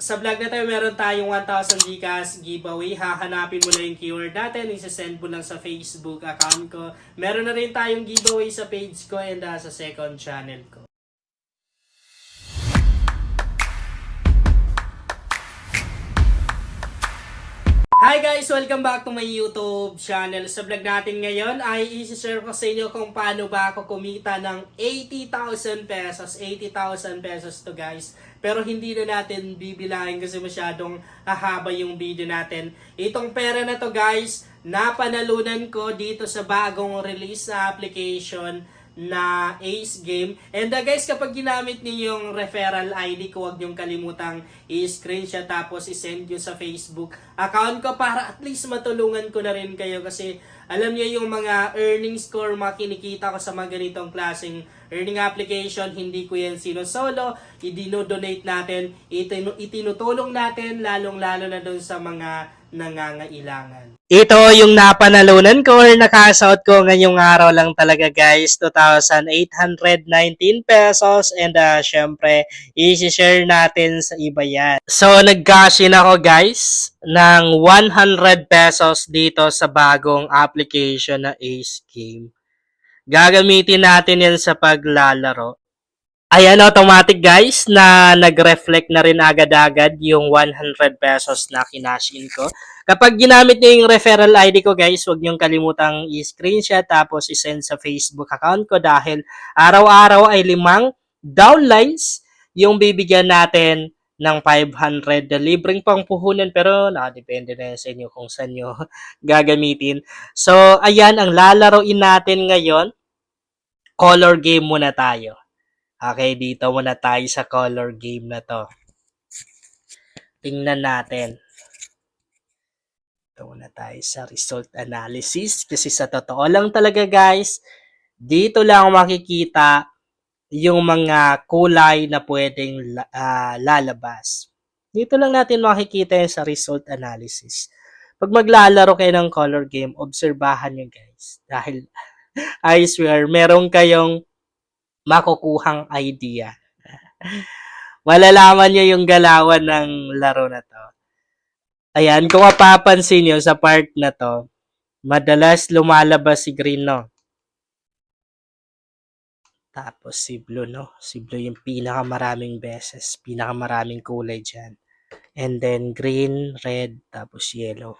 Sa vlog na tayo, meron tayong 1,000 Gcash giveaway. Hahanapin mo lang yung keyword natin. Isa-send mo lang sa Facebook account ko. Meron na rin tayong giveaway sa page ko and sa second channel ko. Hi guys! Welcome back to my YouTube channel. Sa vlog natin ngayon ay isi-share ko sa inyo kung paano ba ako kumita ng 80,000 pesos. 80,000 pesos to guys. Pero hindi na natin bibilangin kasi masyadong hahaba yung video natin. Itong pera na to guys, napanalunan ko dito sa bagong release na application na Ace Game. And guys, kapag ginamit niyo yung referral ID ko, huwag niyong kalimutang i-screenshot tapos i-send nyo sa Facebook account ko para at least matulungan ko na rin kayo kasi alam niyo yung mga earnings score, mga kinikita ko sa mga ganitong klaseng earning application, hindi ko yan sino-solo, i-donate natin, itinutulong natin, lalong-lalo na doon sa mga nangangailangan. Ito yung napanalunan ko or nakasout ko ngayong araw lang talaga guys, 2,819 pesos and syempre i-share natin sa iba yan. So nag-cash in ako guys ng 100 pesos dito sa bagong application na Ace Game. Gagamitin natin yan sa paglalaro. Ayan, automatic guys na nag-reflect na rin agad-agad yung 100 pesos na kinash in ko. Kapag ginamit niyo yung referral ID ko guys, huwag niyong kalimutang i-screenshot tapos i-send sa Facebook account ko dahil araw-araw ay 5 downlines yung bibigyan natin ng 500 na libreng pangpuhunan pero nakadepende na yan sa inyo kung saan nyo gagamitin. So, ayan ang lalaroin natin ngayon. Color game muna tayo. Okay, dito muna tayo sa color game na to. Tingnan natin. Dito muna tayo sa result analysis. Kasi sa totoo lang talaga guys, dito lang makikita yung mga kulay na pwedeng lalabas. Dito lang natin makikita yung sa result analysis. Pag maglalaro kayo ng color game, obserbahan nyo guys. Dahil, I swear, meron kayong makukuhang idea. Malalaman nyo yung galawan ng laro na to. Ayan, kung mapapansin nyo sa part na to, madalas lumalabas si green, no? Tapos si blue, no? Si blue yung pinakamaraming beses, pinakamaraming kulay dyan. And then green, red, tapos yellow.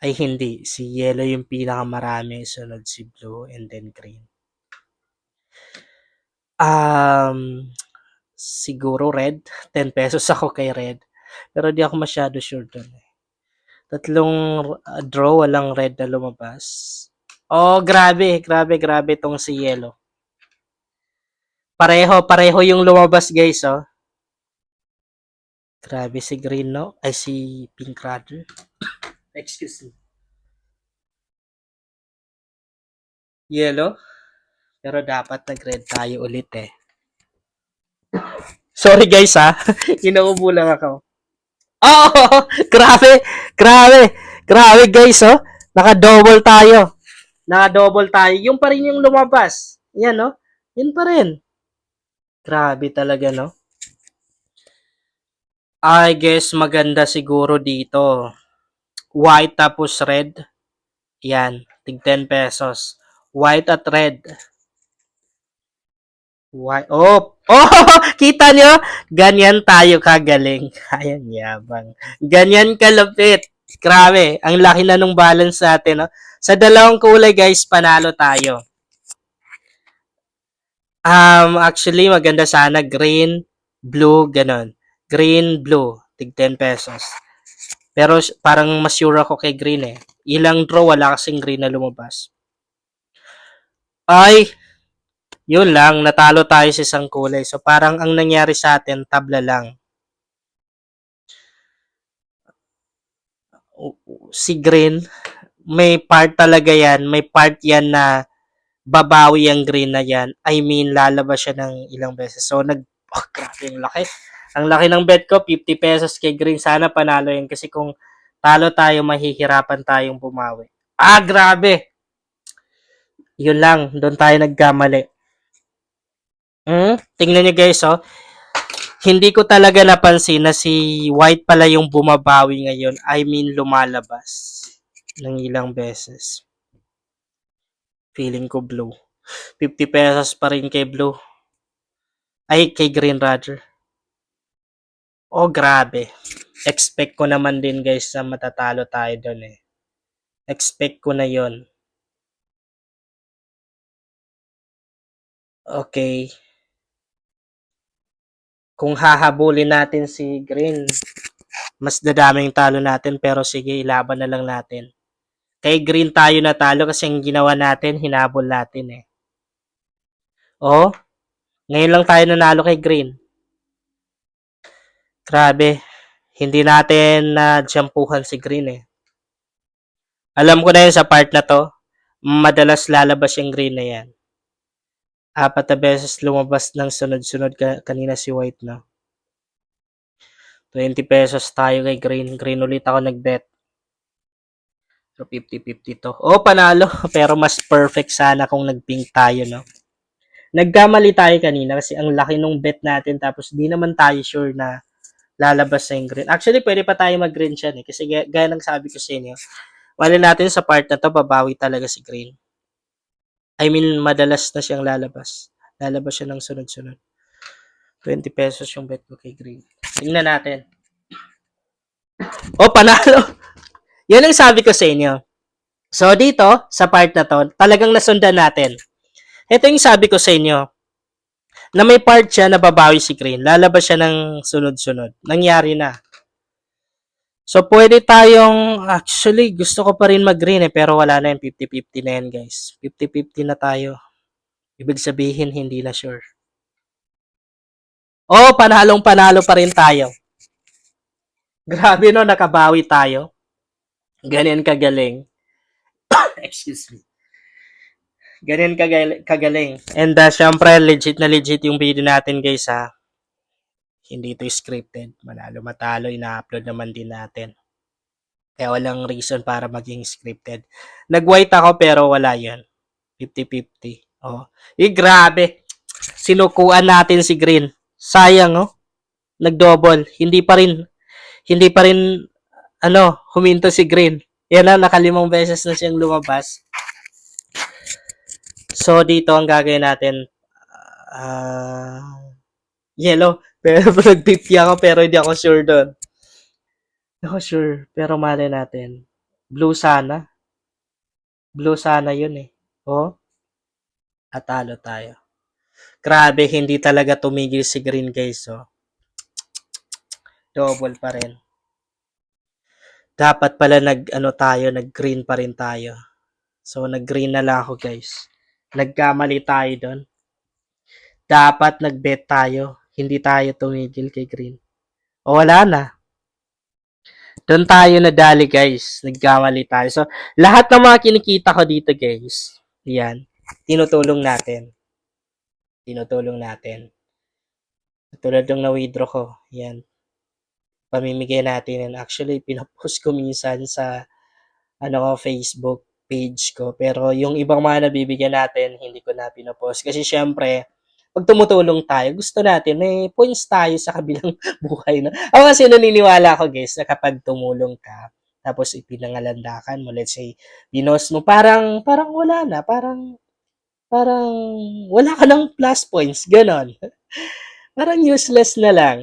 Ay hindi, si yellow yung pinakamarami, sunod si blue, and then green. Siguro red. 10 pesos ako kay red. Pero di ako masyado sure dun. Tatlong draw, walang red na lumabas. Oh, grabe tong si yellow. Pareho yung lumabas guys, oh. Grabe si green, no? Ay, si pink rather. Excuse me. Yellow. Pero dapat nag-red tayo ulit eh. Sorry guys ha. Inuubo lang ako. Oh! Grabe guys oh. Naka-double tayo. Yung pa rin yung lumabas. Yan no. Yun pa rin. Grabe talaga no. I guess maganda siguro dito. White tapos red. Yan. Tig 10 pesos. White at red. White. Oh! Kita nyo? Ganyan tayo kagaling. Ayan, yabang. Ganyan kalapit. Grabe. Ang laki na nung balance natin. No? Sa dalawang kulay, guys, panalo tayo. Actually, maganda sana. Green, blue, ganon. Green, blue. Tig 10 pesos. Pero parang mas sure ako kay green eh. Ilang draw, wala kasing green na lumabas. Ay! Yun lang, natalo tayo sa isang kulay. So, parang ang nangyari sa atin, tabla lang. Si green, may part talaga yan. May part yan na babawi ang green na yan. I mean, lalabas siya ng ilang beses. So, grabe yung laki. Ang laki ng bet ko, 50 pesos kay green. Sana panalo yan. Kasi kung talo tayo, mahihirapan tayong bumawi. Grabe! Yun lang, doon tayo nagkamali. Tingnan nyo guys, oh. Hindi ko talaga napansin na si White pala yung bumabawi ngayon. I mean, lumalabas ng ilang beses. Feeling ko blue. 50 pesos pa rin kay blue. Ay, kay green rather. Oh, grabe. Expect ko naman din guys na matatalo tayo doon eh. Expect ko na yon. Okay. Kung hahabulin natin si green, mas dadaming talo natin pero sige, ilaban na lang natin. Kay green tayo natalo kasi ang ginawa natin, hinabol natin eh. Oh, ngayon lang tayo nanalo kay green. Grabe. Hindi natin na-jumpuhan si green eh. Alam ko na yun sa part na to. Madalas lalabas yung green na yan. 4 na beses lumabas ng sunod-sunod kanina si white na. 20 pesos tayo kay green. Green ulit ako nag-bet. So 50-50 to. Oh, panalo. Pero mas perfect sana kung nag-pink tayo, no? Nagkamali tayo kanina kasi ang laki nung bet natin tapos di naman tayo sure na lalabas na yung green. Actually, pwede pa tayo mag-green siya eh. Kasi gaya ng sabi ko sa inyo, wala natin sa part na to, babawi talaga si green. I mean, madalas na siyang lalabas. Lalabas siya ng sunod-sunod. 20 pesos yung bet ko kay green. Tingnan natin. Oh, panalo! Yan ang sabi ko sa inyo. So, dito, sa part na to, talagang nasundan natin. Ito yung sabi ko sa inyo, na may part siya na babawi si green. Lalabas siya ng sunod-sunod. Nangyari na. So, pwede tayong, actually, gusto ko pa rin mag-green eh, pero wala na yung 50-50 na yan, guys. 50-50 na tayo. Ibig sabihin, hindi na sure. Oh, panalong-panalo pa rin tayo. Grabe no, nakabawi tayo. Ganyan kagaling. Excuse me. Ganyan kagaling. And syempre, legit na legit yung video natin, guys, ha. Hindi ito scripted. Manalo matalo, ina-upload naman din natin. Kaya walang reason para maging scripted. Nag-white ako pero wala yan. 50-50. Oh. Grabe. Sinukuan natin si green. Sayang, oh. Nag-double. Hindi pa rin, huminto si green. Yan na, nakalimang beses na siyang lumabas. So, dito ang gagawin natin, yellow. Pero nag-50 ako pero hindi ako sure doon. Ako sure, pero mali natin. Blue sana. Blue sana yun eh. Oh, atalo tayo. Grabe, hindi talaga tumigil si green guys. Oh. Double pa rin. Dapat pala nag-green pa rin tayo. So, nag-green na lang ako guys. Nagkamali tayo doon. Dapat nag-bet tayo. Hindi tayo tumigil kay green. O, wala na. Doon tayo nadali guys. Nagkamali tayo. So, lahat ng mga kinikita ko dito guys, yan, tinutulong natin. Tulad ng na-withdraw ko. Yan. Pamimigay natin. And actually, pinapost ko minsan sa Facebook page ko. Pero yung ibang mga nabibigyan natin, hindi ko na pinapost. Kasi syempre, pag tumutulong tayo, gusto natin, may points tayo sa kabilang buhay. No? Ako kasi naniniwala ko guys, na kapag tumulong ka, tapos ipinangalandakan mo, let's say, binos mo, parang wala na, parang wala ka ng plus points, ganon. Parang useless na lang.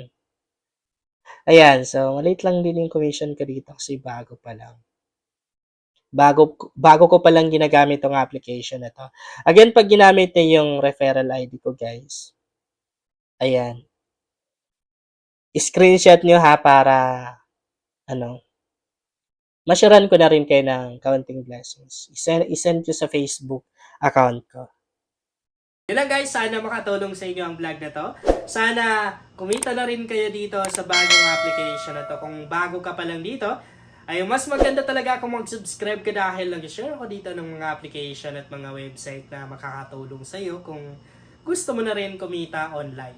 Ayan, so maliit lang din yung commission ko dito kasi bago pa lang. Bago ko pa lang ginagamit tong application na to. Again, pag ginamit niyo yung referral ID ko, guys. Ayan. Screenshot nyo ha para masyaran ko na rin kayo ng counting blessings. Isend ko sa Facebook account ko. Yun lang guys, sana makatulong sa inyo ang vlog na to. Sana kumita na rin kayo dito sa bagong application na to. Kung bago ka pa lang dito, ay mas maganda talaga kung mag-subscribe ka dahil nag-share ako dito ng mga application at mga website na makakatulong sa iyo kung gusto mo na rin kumita online.